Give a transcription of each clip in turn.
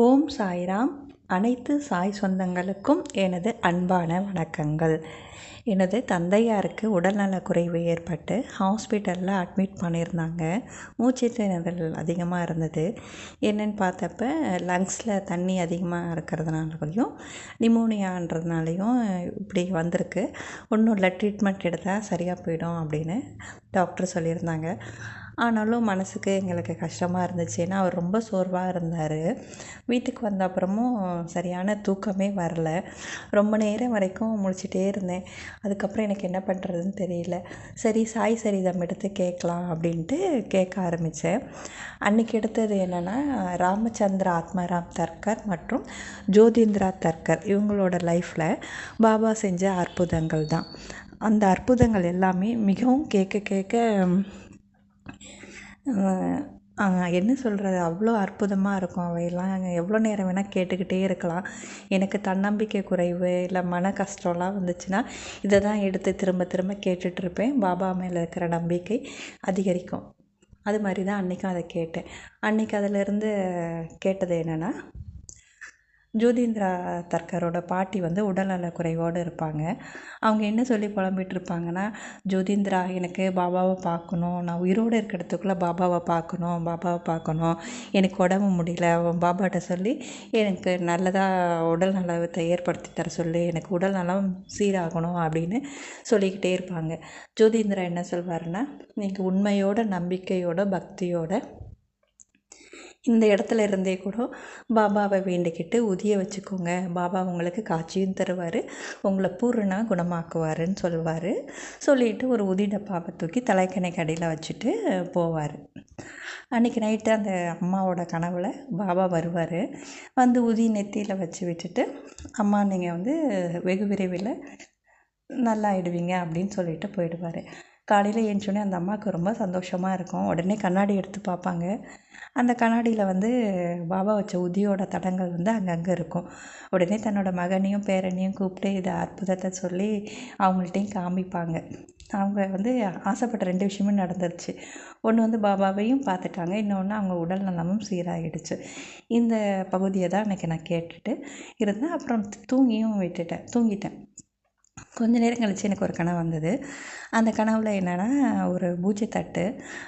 ஓம் சாய்ராம். அனைத்து சாய் சொந்தங்களுக்கும் எனது அன்பான வணக்கங்கள். எனது தந்தையாருக்கு உடல்நலக் குறைவு ஏற்பட்டு ஹாஸ்பிட்டலில் அட்மிட் பண்ணியிருந்தாங்க. மூச்சு திணறல் அதிகமாக இருந்தது. என்னென்னு பார்த்தப்ப லங்ஸில் தண்ணி அதிகமாக இருக்கிறதுனாலையும் நிமோனியான்றதுனாலையும் இப்படி வந்திருக்கு. ஒன்றும் இல்லை, ட்ரீட்மெண்ட் எடுத்தால் சரியாக போயிடும் அப்படின்னு டாக்டர் சொல்லியிருந்தாங்க. ஆனாலும் மனதுக்கு எங்களுக்கு கஷ்டமாக இருந்துச்சு. ஏன்னா அவர் ரொம்ப சோர்வாக இருந்தார். வீட்டுக்கு வந்த அப்புறமும் சரியான தூக்கமே வரல. ரொம்ப நேரம் வரைக்கும் முழிச்சிட்டே இருந்தேன். அதுக்கப்புறம் எனக்கு என்ன பண்ணுறதுன்னு தெரியல. சரி, சாய் சரிதம் எடுத்து கேட்கலாம் அப்படின்ட்டு கேட்க ஆரம்பித்தேன். அன்றைக்கி எடுத்தது என்னென்னா, ராமச்சந்திர ஆத்மாராம் தர்கர் மற்றும் ஜோதிந்திரா தர்கர் இவங்களோட லைஃப்பில் பாபா செஞ்ச அற்புதங்கள் தான். அந்த அற்புதங்கள் எல்லாமே மிகவும் கேட்க என்ன சொல்கிறது, அவ்வளோ அற்புதமாக இருக்கும். அவையெல்லாம் எவ்வளோ நேரம் வேணால் கேட்டுக்கிட்டே இருக்கலாம். எனக்கு தன்னம்பிக்கை குறைவு இல்லை மன கஷ்டம்லாம் வந்துச்சுன்னா இதை தான் எடுத்து திரும்ப திரும்ப கேட்டுட்ருப்பேன். பாபா மேலே இருக்கிற நம்பிக்கை அதிகரிக்கும். அது மாதிரி தான் அன்றைக்கும் அதை கேட்டேன். அன்றைக்கி அதிலேருந்து கேட்டது என்னென்னா, ஜோதிந்திரா தர்கரோட பாட்டி உடல்நலக் குறைவோடு இருப்பாங்க. அவங்க என்ன சொல்லி புலம்பிகிட்டு இருப்பாங்கன்னா, ஜோதிந்திரா, எனக்கு பாபாவை பார்க்கணும், நான் உயிரோடு இருக்கிறதுக்குள்ளே பாபாவை பார்க்கணும், எனக்கு உடம்பு முடியல, பாபாட்ட சொல்லி எனக்கு நல்லதாக உடல் நலத்தை ஏற்படுத்தி தர சொல்லி, எனக்கு உடல் நலம் சீராகணும் அப்படின்னு சொல்லிக்கிட்டே இருப்பாங்க. ஜோதிந்திரா என்ன சொல்வாருன்னா, நீங்கள் உண்மையோட நம்பிக்கையோட பக்தியோட இந்த இடத்துல இருந்தே கூட பாபாவை வேண்டிக்கிட்டு உதிய வச்சுக்கோங்க. பாபா உங்களுக்கு காட்சியும் தருவார், உங்களை பூரண குணமாக்குவாருன்னு சொல்லுவார். சொல்லிவிட்டு ஒரு உதி டப்பாவை தூக்கி தலைக்கணைக்கு அடியில் வச்சுட்டு போவார். அன்றைக்கி நைட்டு அந்த அம்மாவோட கனவில் பாபா வருவார். உதி நெத்தியில் வச்சு விட்டுட்டு, அம்மா நீங்கள் வெகு விரைவில் நல்லாயிடுவீங்க அப்படின்னு சொல்லிட்டு போயிடுவார். காலையில் எழுந்தோடனே அந்த அம்மாவுக்கு ரொம்ப சந்தோஷமாக இருக்கும். உடனே கண்ணாடி எடுத்து பார்ப்பாங்க. அந்த கண்ணாடியில் பாபா வச்ச உதியோட தடங்கள் அங்கங்கே இருக்கும். உடனே தன்னோட மகனையும் பேரனையும் கூப்பிட்டு இதை அற்புதத்தை சொல்லி அவங்கள்ட்டையும் காமிப்பாங்க. அவங்க ஆசைப்பட்ட 2 விஷயமும் நடந்துருச்சு. ஒன்று பாபாவையும் பார்த்துட்டாங்க, இன்னொன்று அவங்க உடல் நலமும் சீராகிடுச்சு. இந்த பகுதியை தான் அன்றைக்கி நான் கேட்டுட்டு இருந்தேன். அப்புறம் தூங்கிட்டேன். கொஞ்ச நேரம் கழித்து எனக்கு ஒரு கனவு வந்தது. அந்த கனவில் என்னென்னா, ஒரு பூஜை தட்டு,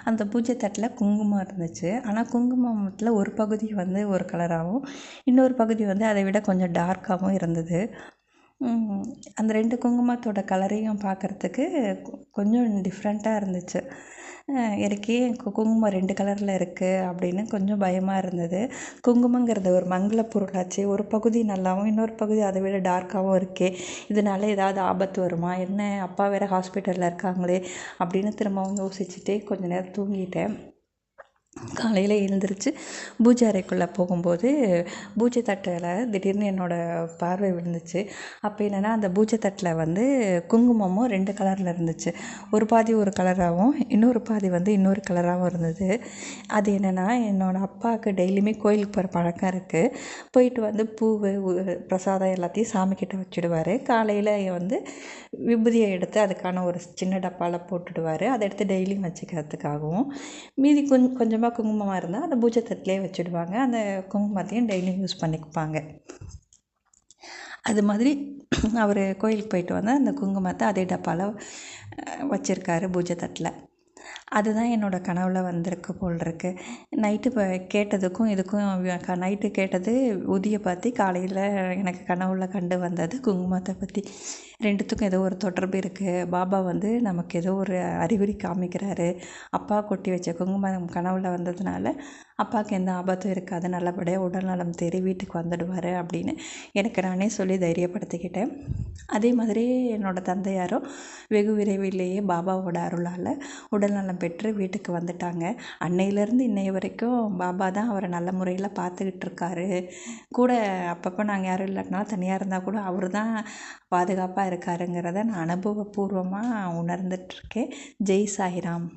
அந்த பூஜை தட்டில் குங்குமம் இருந்துச்சு. ஆனால் குங்குமத்தில் ஒரு பகுதி ஒரு கலராகவும் இன்னொரு பகுதி அதை விட கொஞ்சம் டார்க்காகவும் இருந்தது. அந்த 2 குங்குமத்தோட கலரையும் பார்க்குறதுக்கு கொஞ்சம் டிஃப்ரெண்ட்டாக இருந்துச்சு. எனக்கே குங்குமம் 2 கலரில் இருக்குது அப்படின்னு கொஞ்சம் பயமாக இருந்தது. குங்குமங்கிறது ஒரு மங்கள பொருளாச்சு, ஒரு பகுதி நல்லாவும் இன்னொரு பகுதி அதை விட டார்க்காகவும் இருக்கே, இதனால ஏதாவது ஆபத்து வருமா என்ன, அப்பா வேறு ஹாஸ்பிட்டலில் இருக்காங்களே அப்படின்னு திரும்பவும் யோசிச்சுட்டே கொஞ்ச நேரம் தூங்கிட்டேன். காலையில் எழுந்திரிச்சு பூஜை அறைக்குள்ளே போகும்போது பூஜை தட்டில் திடீர்னு என்னோடய பார்வை விழுந்துச்சு. அப்போ என்னென்னா, அந்த பூஜை தட்டில் குங்குமமும் 2 கலரில் இருந்துச்சு. ஒரு பாதி ஒரு கலராகவும் இன்னொரு பாதி இன்னொரு கலராகவும் இருந்தது. அது என்னென்னா, என்னோடய அப்பாவுக்கு டெய்லியுமே கோயிலுக்கு போகிற பழக்கம் இருக்குது. போயிட்டு பூவு பிரசாதம் எல்லாத்தையும் சாமிக்கிட்ட வச்சுடுவார். காலையில் விபூதியை எடுத்து அதுக்கான ஒரு சின்ன டப்பாவில் போட்டுடுவார். அதை எடுத்து டெய்லியும் வச்சுக்கிறதுக்காகவும், மீதி கொஞ்சமாக குங்குமமாக இருந்தால் அந்த பூஜை தட்டிலே வச்சுடுவாங்க. அந்த குங்குமத்தையும் டெய்லியும் யூஸ் பண்ணிக்குப்பாங்க. அது மாதிரி அவர் கோயிலுக்கு போயிட்டு வந்தால் அந்த குங்குமத்தை அதே டப்பாவில் வச்சுருக்காரு பூஜை தட்டில். அதுதான் என்னோடய கனவில் வந்திருக்கு போல் இருக்கு. நைட்டு கேட்டதுக்கும் இதுக்கும் நைட்டு கேட்டது உதியை பற்றி, காலையில் எனக்கு கனவுல கண்டு வந்தது குங்குமத்தை பற்றி. 2த்துக்கும் ஏதோ ஒரு தொடர்பு இருக்குது. பாபா நமக்கு ஏதோ ஒரு அறிகுறி காமிக்கிறாரு. அப்பா கொட்டி வச்ச குங்குமம் கனவில் வந்ததுனால அப்பாவுக்கு எந்த ஆபத்தும் இருக்காது, நல்லபடியாக உடல் நலம் தேறி வீட்டுக்கு வந்துடுவார் அப்படின்னு எனக்கு நானே சொல்லி தைரியப்படுத்திக்கிட்டேன். அதே மாதிரி என்னோடய தந்தையாரும் வெகு விரைவிலேயே பாபாவோட அருளால் உடல்நலம் பெற்று வீட்டுக்கு வந்துட்டாங்க. அன்னையிலேருந்து இன்னைய வரைக்கும் பாபா தான் அவரை நல்ல முறையில் பார்த்துக்கிட்டு இருக்காரு. கூட அப்பப்போ நாங்கள் யாரும் இல்லாட்டினாலும் தனியாக இருந்தால் கூட அவர் தான் பாதுகாப்பாக இருக்காருங்கிறத நான் அனுபவபூர்வமாக உணர்ந்துட்டுருக்கேன். ஜெய் சாய்ராம்.